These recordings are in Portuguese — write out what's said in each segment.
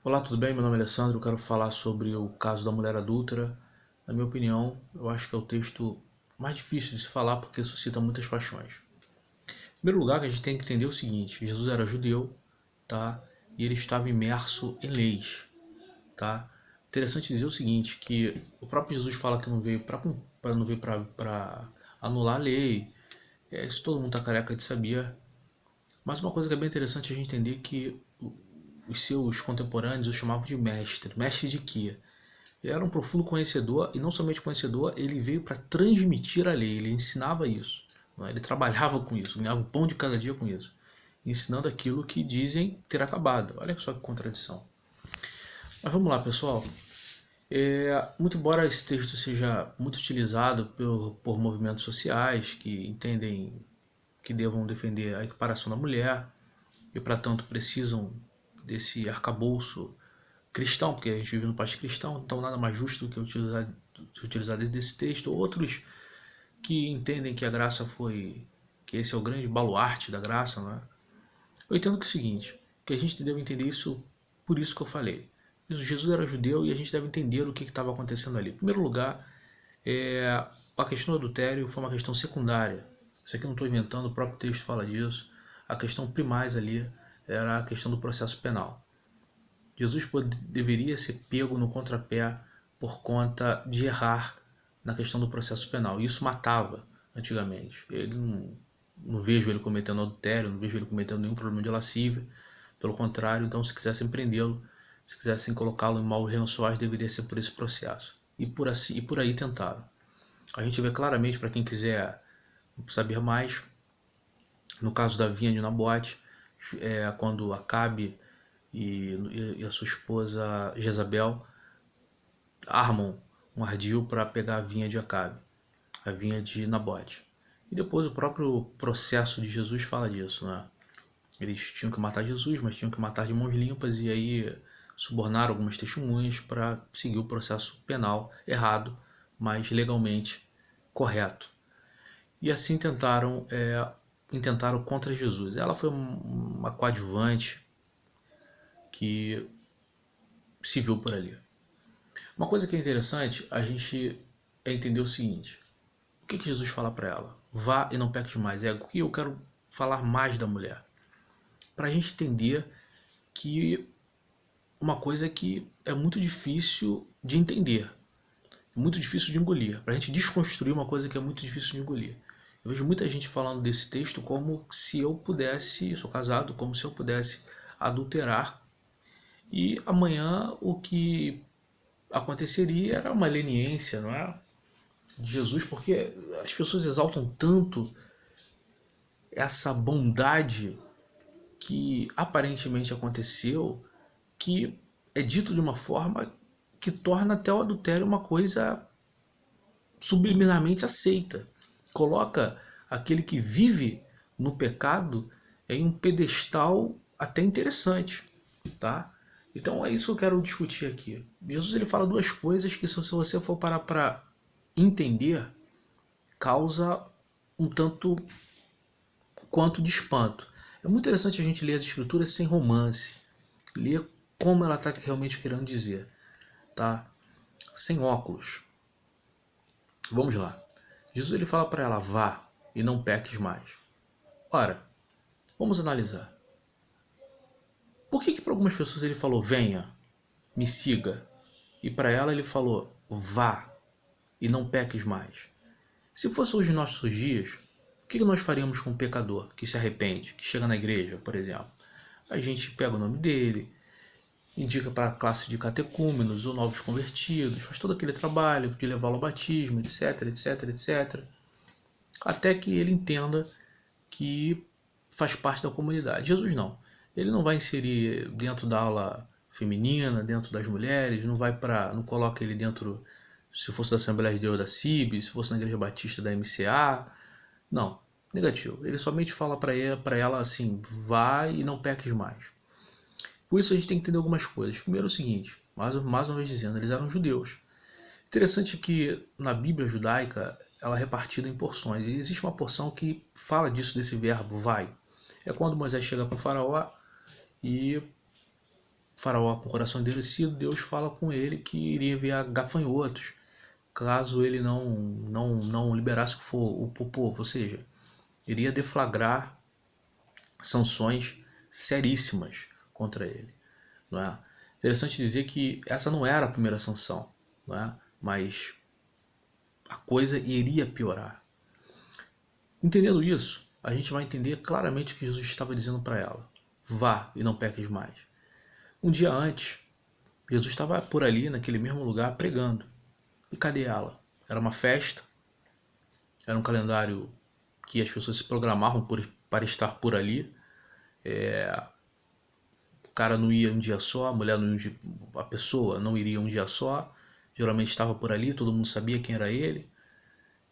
Olá, tudo bem? Meu nome é Alessandro. Eu quero falar sobre o caso da mulher adúltera. Na minha opinião, eu acho que é o texto mais difícil de se falar porque suscita muitas paixões. Em primeiro lugar, a gente tem que entender o seguinte: Jesus era judeu, tá? E ele estava imerso em leis, tá? Interessante dizer o seguinte, que o próprio Jesus fala que não veio para anular a lei. Isso todo mundo está careca de saber. Mas uma coisa que é bem interessante a gente entender que os seus contemporâneos o chamavam de mestre. Mestre de quê? Ele era um profundo conhecedor, e não somente conhecedor, ele veio para transmitir a lei, ele ensinava isso. Ele trabalhava com isso, ganhava o pão de cada dia com isso, ensinando aquilo que dizem ter acabado. Olha só que contradição. Mas vamos lá, pessoal. Muito embora esse texto seja muito utilizado por movimentos sociais que entendem que devam defender a equiparação da mulher e, para tanto, precisam desse arcabouço cristão, porque a gente vive no país cristão, então nada mais justo do que utilizar desse texto. Outros que entendem que a graça que esse é o grande baluarte da graça, não é? Eu entendo que é o seguinte, que a gente deve entender isso por isso que eu falei. Jesus era judeu e a gente deve entender o que estava acontecendo ali. Em primeiro lugar, a questão do adultério foi uma questão secundária. Isso aqui eu não estou inventando, o próprio texto fala disso. A questão primais ali era a questão do processo penal. Jesus deveria ser pego no contrapé por conta de errar na questão do processo penal. E isso matava antigamente. Não vejo ele cometendo adultério, não vejo ele cometendo nenhum problema de lascívia. Pelo contrário, então, se quisessem prendê-lo, se quisessem colocá-lo em maus lençóis, deveria ser por esse processo. E por aí tentaram. A gente vê claramente, para quem quiser saber mais, no caso da vinha de Nabote, quando Acabe e a sua esposa Jezabel armam um ardil para pegar a vinha de Acabe, a vinha de Nabote. E depois o próprio processo de Jesus fala disso, né? Eles tinham que matar Jesus, mas tinham que matar de mãos limpas, e aí subornaram algumas testemunhas para seguir o processo penal errado, mas legalmente correto. E assim intentaram contra Jesus. Ela foi uma coadjuvante que se viu por ali. Uma coisa que é interessante a gente entender o seguinte: o que Jesus fala para ela? Vá e não peques mais. É aqui eu quero falar mais da mulher, para a gente entender que uma coisa que é muito difícil de entender, muito difícil de engolir, para a gente desconstruir uma coisa que é muito difícil de engolir. Eu vejo muita gente falando desse texto como se eu pudesse, sou casado, como se eu pudesse adulterar e amanhã o que aconteceria era uma leniência, não é? De Jesus, porque as pessoas exaltam tanto essa bondade que aparentemente aconteceu, que é dito de uma forma que torna até o adultério uma coisa subliminarmente aceita. Coloca aquele que vive no pecado em um pedestal até interessante, tá? Então é isso que eu quero discutir aqui. Jesus ele fala duas coisas que, se você for parar para entender, causa um tanto quanto de espanto. É muito interessante a gente ler as escrituras sem romance, ler como ela está realmente querendo dizer, tá? Sem óculos. Vamos lá. Jesus ele fala para ela: vá e não peques mais. Ora, vamos analisar. Por que para algumas pessoas ele falou venha, me siga, e para ela ele falou vá e não peques mais? Se fosse hoje nossos dias, o que nós faríamos com um pecador que se arrepende, que chega na igreja, por exemplo? A gente pega o nome dele, indica para a classe de catecúmenos ou novos convertidos, faz todo aquele trabalho de levá-lo ao batismo, etc, etc, etc, até que ele entenda que faz parte da comunidade. Jesus não. Ele não vai inserir dentro da ala feminina, dentro das mulheres, não coloca ele dentro, se fosse da Assembleia de Deus da CIB, se fosse na Igreja Batista da MCA. Não, negativo. Ele somente fala para ela assim: vai e não peques mais. Por isso a gente tem que entender algumas coisas. Primeiro é o seguinte, mais uma vez dizendo, eles eram judeus. Interessante que na Bíblia judaica ela é repartida em porções. E existe uma porção que fala desse verbo vai. É quando Moisés chega para o faraó e Faraó, com o coração endurecido, Deus fala com ele que iria enviar gafanhotos caso ele não liberasse o povo, ou seja, iria deflagrar sanções seríssimas contra ele. Não é? Interessante dizer que essa não era a primeira sanção, não é? Mas a coisa iria piorar. Entendendo isso, a gente vai entender claramente o que Jesus estava dizendo para ela: vá e não peques mais. Um dia antes, Jesus estava por ali, naquele mesmo lugar, pregando. E cadê ela? Era uma festa, era um calendário que as pessoas se programavam para estar por ali. O cara não ia um dia só, a mulher não ia, a pessoa não iria um dia só. Geralmente estava por ali, todo mundo sabia quem era ele.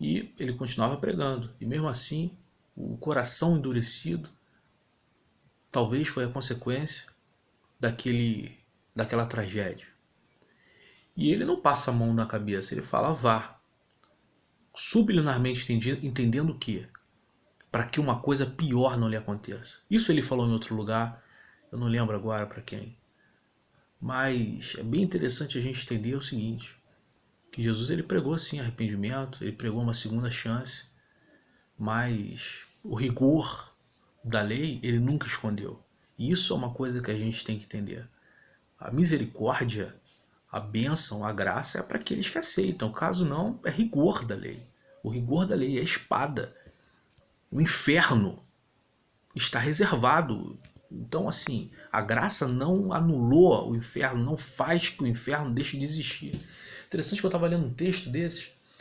E ele continuava pregando. E mesmo assim, o coração endurecido talvez foi a consequência daquela tragédia. E ele não passa a mão na cabeça, ele fala vá. Subliminarmente entendendo o quê? Para que uma coisa pior não lhe aconteça. Isso ele falou em outro lugar, eu não lembro agora para quem. Mas é bem interessante a gente entender o seguinte, que Jesus ele pregou sim arrependimento, ele pregou uma segunda chance, mas o rigor da lei ele nunca escondeu. E isso é uma coisa que a gente tem que entender. A misericórdia, a bênção, a graça é para aqueles que aceitam. Caso não, é rigor da lei. O rigor da lei é espada. O inferno está reservado. Então, assim, a graça não anulou o inferno, não faz que o inferno deixe de existir. Interessante que eu estava lendo um texto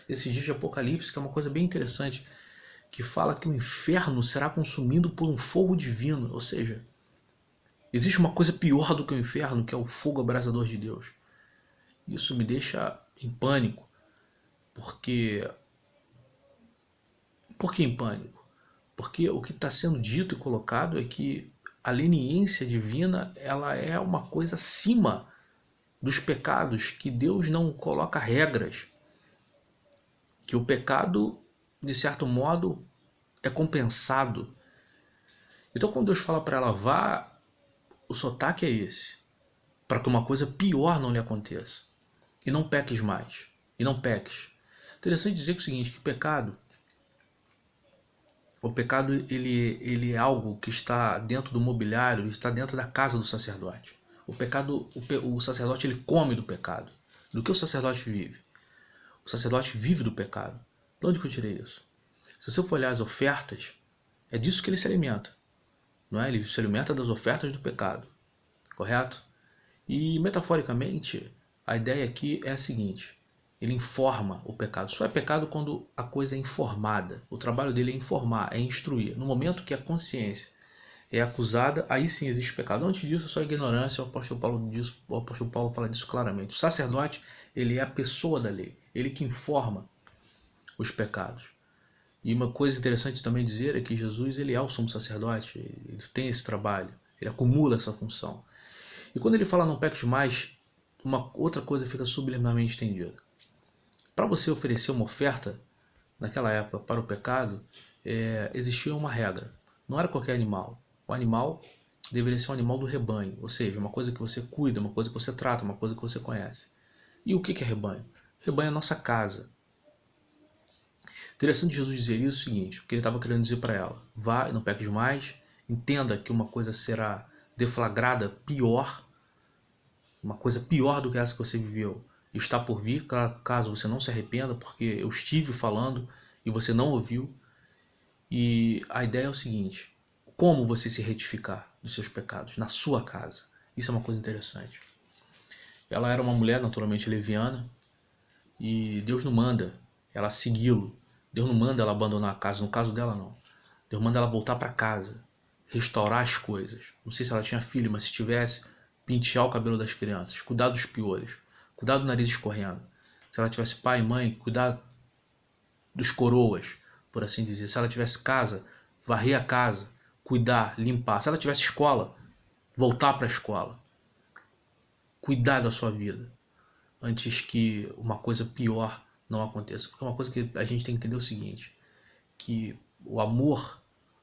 esses dias de Apocalipse, que é uma coisa bem interessante, que fala que o inferno será consumido por um fogo divino. Ou seja, existe uma coisa pior do que o inferno, que é o fogo abrasador de Deus. Isso me deixa em pânico, porque... Por que em pânico? Porque o que está sendo dito e colocado é que a leniência divina ela é uma coisa acima dos pecados, que Deus não coloca regras, que o pecado, de certo modo, é compensado. Então quando Deus fala para ela vá, o sotaque é esse, para que uma coisa pior não lhe aconteça. E não peques mais. E não peques. Interessante dizer que é o seguinte, que o pecado ele é algo que está dentro do mobiliário, está dentro da casa do sacerdote. O sacerdote ele come do pecado. Do que o sacerdote vive? O sacerdote vive do pecado. De onde que eu tirei isso? Se você for olhar as ofertas, é disso que ele se alimenta. Não é? Ele se alimenta das ofertas do pecado. Correto? E metaforicamente, a ideia aqui é a seguinte: ele informa o pecado. Só é pecado quando a coisa é informada. O trabalho dele é informar, é instruir. No momento que a consciência é acusada, aí sim existe pecado. Antes disso, é só ignorância. O apóstolo Paulo fala disso claramente. O sacerdote, ele é a pessoa da lei. Ele que informa os pecados. E uma coisa interessante também dizer é que Jesus ele é o sumo sacerdote. Ele tem esse trabalho. Ele acumula essa função. E quando ele fala não peques mais, uma outra coisa fica subliminarmente entendida. Para você oferecer uma oferta, naquela época, para o pecado, existia uma regra. Não era qualquer animal. O animal deveria ser um animal do rebanho, ou seja, uma coisa que você cuida, uma coisa que você trata, uma coisa que você conhece. E o que é rebanho? Rebanho é a nossa casa. Interessante Jesus dizer isso, o seguinte, o que ele estava querendo dizer para ela: vá e não peques mais, entenda que uma coisa será deflagrada pior, uma coisa pior do que essa que você viveu está por vir, caso você não se arrependa, porque eu estive falando e você não ouviu. E a ideia é o seguinte: como você se retificar dos seus pecados na sua casa? Isso é uma coisa interessante. Ela era uma mulher naturalmente leviana e Deus não manda ela segui-lo. Deus não manda ela abandonar a casa, no caso dela não. Deus manda ela voltar para casa, restaurar as coisas. Não sei se ela tinha filho, mas se tivesse, pentear o cabelo das crianças, cuidar dos piolhos, cuidar do nariz escorrendo. Se ela tivesse pai e mãe, cuidar dos coroas, por assim dizer. Se ela tivesse casa, varrer a casa, cuidar, limpar. Se ela tivesse escola, voltar para a escola. Cuidar da sua vida, antes que uma coisa pior não aconteça. Porque é uma coisa que a gente tem que entender o seguinte, que o amor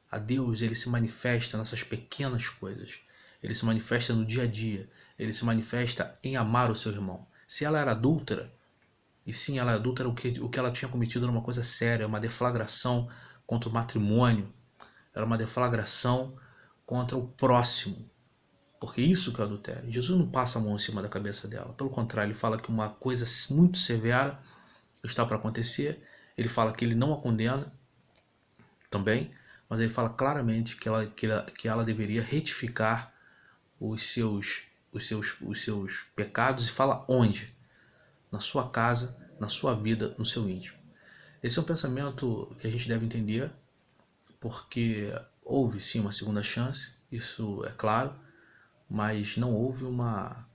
a Deus ele se manifesta nessas pequenas coisas. ele se manifesta no dia a dia, ele se manifesta em amar o seu irmão. Se ela era adúltera, e sim, ela é adúltera, o que ela tinha cometido era uma coisa séria, uma deflagração contra o matrimônio, era uma deflagração contra o próximo, porque isso que é o adultério. Jesus não passa a mão em cima da cabeça dela, pelo contrário, ele fala que uma coisa muito severa está para acontecer, ele fala que ele não a condena também, mas ele fala claramente que ela deveria retificar os seus pecados, e fala onde? Na sua casa, na sua vida, no seu íntimo. Esse é um pensamento que a gente deve entender, porque houve sim uma segunda chance, isso é claro, mas não houve uma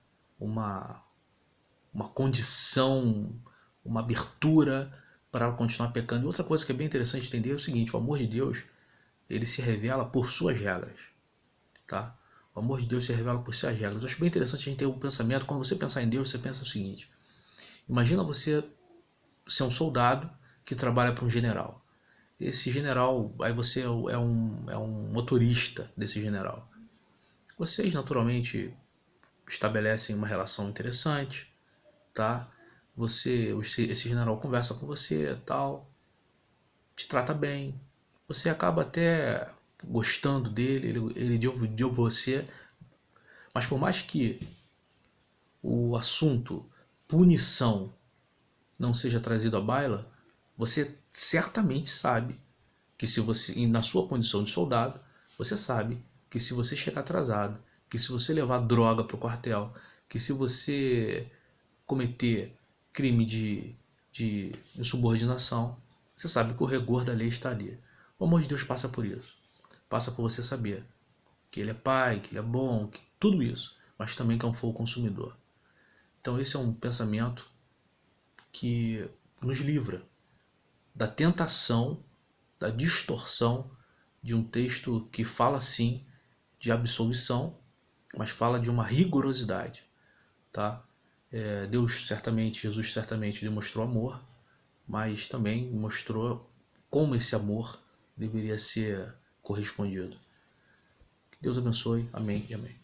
condição, uma abertura para ela continuar pecando. E outra coisa que é bem interessante entender é o seguinte: o amor de Deus, ele se revela por suas regras, tá? O amor de Deus se revela por suas regras. Eu acho bem interessante a gente ter um pensamento. Quando você pensar em Deus, você pensa o seguinte: imagina você ser um soldado que trabalha para um general. Esse general, aí você é um motorista desse general. Vocês naturalmente estabelecem uma relação interessante, tá? Esse general conversa com você, tal, te trata bem. Você acaba até gostando dele, ele de você, mas por mais que o assunto punição não seja trazido à baila, você certamente sabe que se você, na sua condição de soldado, você sabe que se você chegar atrasado, que se você levar droga para o quartel, que se você cometer crime de insubordinação, você sabe que o rigor da lei está ali. O amor de Deus passa por isso. Passa por você saber que Ele é Pai, que Ele é bom, que tudo isso, mas também que é um fogo consumidor. Então esse é um pensamento que nos livra da tentação, da distorção de um texto que fala sim de absolvição, mas fala de uma rigorosidade, tá? Jesus certamente demonstrou amor, mas também mostrou como esse amor deveria ser correspondido. Que Deus abençoe. Amém e amém.